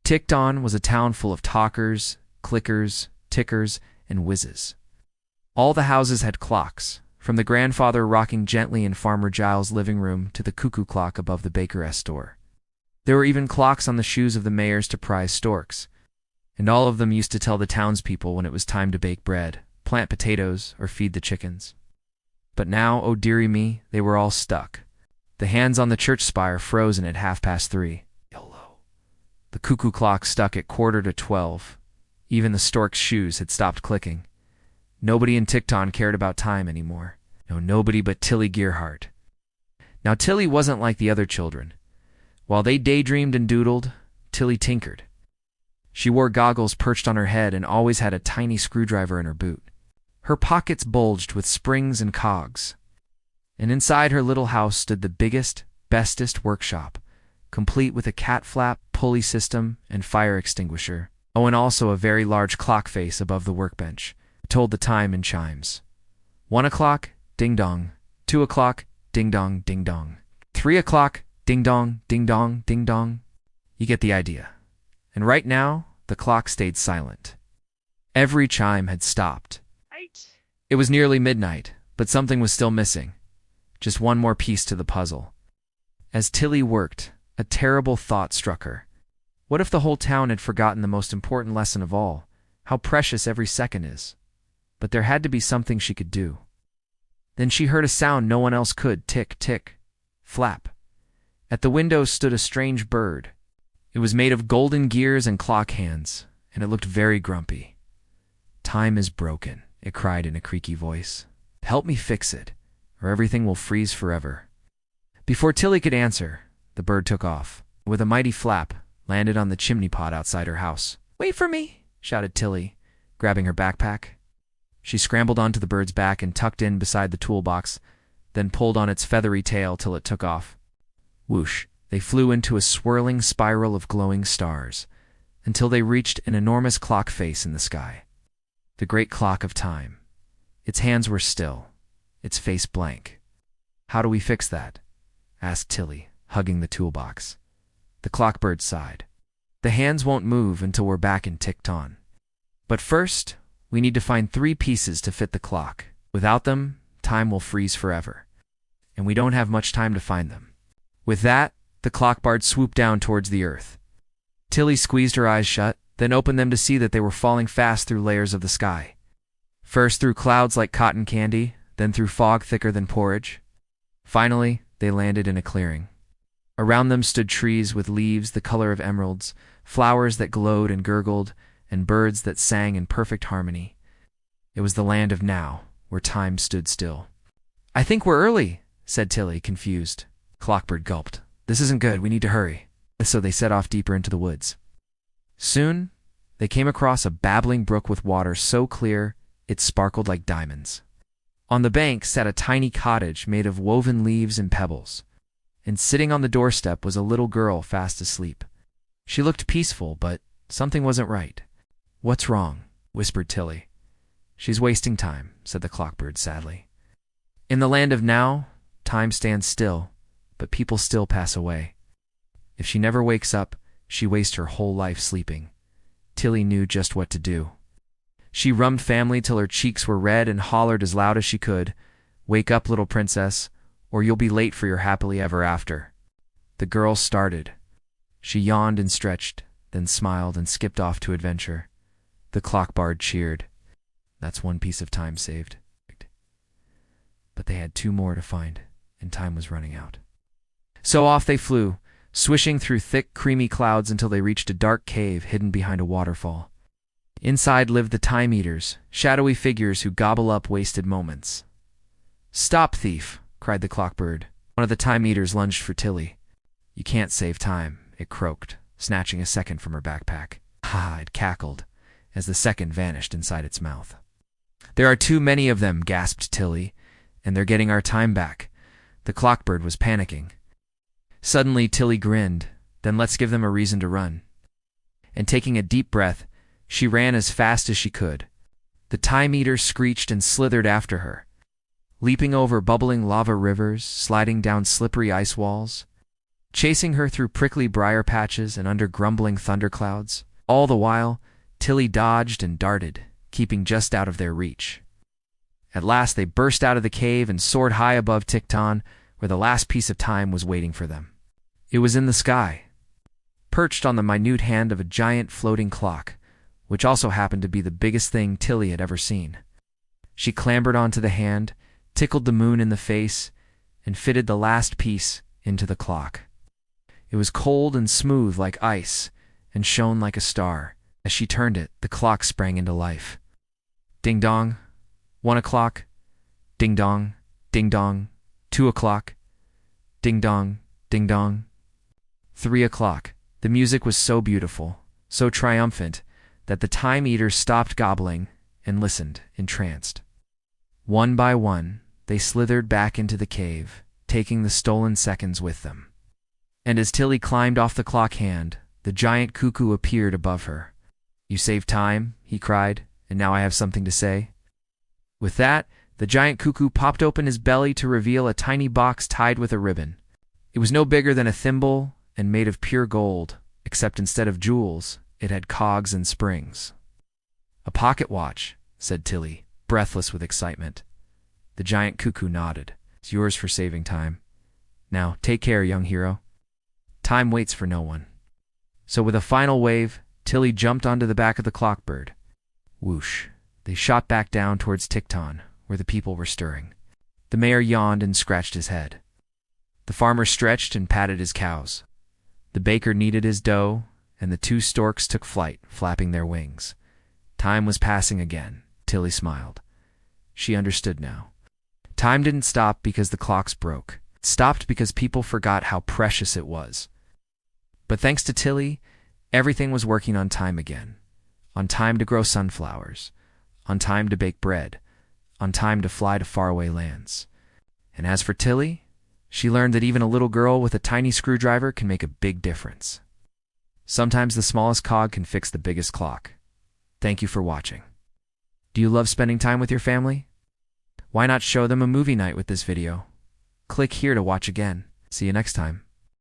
Tickton was a town full of talkers, clickers, tickers, and whizzes. All the houses had clocks, from the grandfather rocking gently in Farmer Giles' living room to the cuckoo clock above the baker's store. There were even clocks on the shoes of the mayor's to prize storks, and all of them used to tell the townspeople when it was time to bake bread, plant potatoes, or feed the chickens. But now, oh dearie me, they were all stuck. The hands on the church spire frozen at 3:30. YOLO. The cuckoo clock stuck at 11:45. Even the stork's shoes had stopped clicking. Nobody in Tickton cared about time anymore. No, nobody but Tilly Gearheart. Now Tilly wasn't like the other children. While they daydreamed and doodled, Tilly tinkered. She wore goggles perched on her head and always had a tiny screwdriver in her boot. Her pockets bulged with springs and cogs. And inside her little house stood the biggest, bestest workshop, complete with a cat flap, pulley system, and fire extinguisher. Oh, and also a very large clock face above the workbench. It told the time in chimes. 1 o'clock, ding-dong. 2 o'clock, ding-dong, ding-dong. 3 o'clock, ding-dong, ding-dong, ding-dong. You get the idea. And right now, the clock stayed silent. Every chime had stopped. It was nearly midnight, but something was still missing. Just one more piece to the puzzle. As Tilly worked, a terrible thought struck her. What if the whole town had forgotten the most important lesson of all, how precious every second is? But there had to be something she could do. Then she heard a sound no one else could, tick, tick, flap. At the window stood a strange bird. It was made of golden gears and clock hands, and it looked very grumpy. "Time is broken," it cried in a creaky voice. "Help me fix it, or everything will freeze forever." Before Tilly could answer, the bird took off. With a mighty flap, landed on the chimney pot outside her house. "Wait for me," shouted Tilly, grabbing her backpack. She scrambled onto the bird's back and tucked in beside the toolbox, then pulled on its feathery tail till it took off. Whoosh, they flew into a swirling spiral of glowing stars, until they reached an enormous clock face in the sky. The great clock of time. Its hands were still, its face blank. "How do we fix that?" asked Tilly, hugging the toolbox. The Clockbird sighed. "The hands won't move until we're back in Tickton. But first, we need to find 3 pieces to fit the clock. Without them, time will freeze forever. And we don't have much time to find them." With that, the Clockbird swooped down towards the earth. Tilly squeezed her eyes shut, then opened them to see that they were falling fast through layers of the sky. First through clouds like cotton candy, then through fog thicker than porridge. Finally, they landed in a clearing. Around them stood trees with leaves the color of emeralds, flowers that glowed and gurgled, and birds that sang in perfect harmony. It was the land of now, where time stood still. "I think we're early," said Tilly, confused. Clockbird gulped. "This isn't good, we need to hurry." So they set off deeper into the woods. Soon, they came across a babbling brook with water so clear it sparkled like diamonds. On the bank sat a tiny cottage made of woven leaves and pebbles, and sitting on the doorstep was a little girl fast asleep. She looked peaceful, but something wasn't right. "What's wrong?" whispered Tilly. "She's wasting time," said the Clockbird sadly. "In the land of now, time stands still, but people still pass away. If she never wakes up, she wastes her whole life sleeping." Tilly knew just what to do. She rummed family till her cheeks were red and hollered as loud as she could, "Wake up, little princess, or you'll be late for your happily ever after." The girl started. She yawned and stretched, then smiled and skipped off to adventure. The Clockbird cheered. That's 1 piece of time saved. But they had 2 more to find, and time was running out. So off they flew, swishing through thick, creamy clouds until they reached a dark cave hidden behind a waterfall. Inside lived the Time Eaters, shadowy figures who gobble up wasted moments. "Stop, thief!" cried the Clockbird. One of the Time Eaters lunged for Tilly. "You can't save time," it croaked, snatching a second from her backpack. "Ha!" it cackled, as the second vanished inside its mouth. "There are too many of them," gasped Tilly, "and they're getting our time back." The Clockbird was panicking. Suddenly Tilly grinned, "Then let's give them a reason to run." And taking a deep breath, she ran as fast as she could. The Time Eater screeched and slithered after her, leaping over bubbling lava rivers, sliding down slippery ice walls. chasing her through prickly briar patches and under grumbling thunderclouds. All the while, Tilly dodged and darted, keeping just out of their reach. At last they burst out of the cave and soared high above Tickton, where the last piece of time was waiting for them. It was in the sky, perched on the minute hand of a giant floating clock, which also happened to be the biggest thing Tilly had ever seen. She clambered onto the hand, tickled the moon in the face, and fitted the last piece into the clock. It was cold and smooth like ice, and shone like a star. As she turned it, the clock sprang into life. Ding-dong, 1 o'clock. Ding-dong, ding-dong, 2 o'clock. Ding-dong, ding-dong, 3 o'clock. The music was so beautiful, so triumphant, that the time eaters stopped gobbling and listened, entranced. One by one, they slithered back into the cave, taking the stolen seconds with them. And as Tilly climbed off the clock hand, the giant cuckoo appeared above her. "You saved time," he cried, "and now I have something to say." With that, the giant cuckoo popped open his belly to reveal a tiny box tied with a ribbon. It was no bigger than a thimble and made of pure gold, except instead of jewels, it had cogs and springs. "A pocket watch," said Tilly, breathless with excitement. The giant cuckoo nodded. "It's yours for saving time. Now, take care, young hero. Time waits for no one." So with a final wave, Tilly jumped onto the back of the Clockbird. Whoosh! They shot back down towards Tickton, where the people were stirring. The mayor yawned and scratched his head. The farmer stretched and patted his cows. The baker kneaded his dough, and the 2 storks took flight, flapping their wings. Time was passing again. Tilly smiled. She understood now. Time didn't stop because the clocks broke. It stopped because people forgot how precious it was. But thanks to Tilly, everything was working on time again. On time to grow sunflowers. On time to bake bread. On time to fly to faraway lands. And as for Tilly, she learned that even a little girl with a tiny screwdriver can make a big difference. Sometimes the smallest cog can fix the biggest clock. Thank you for watching. Do you love spending time with your family? Why not show them a movie night with this video? Click here to watch again. See you next time.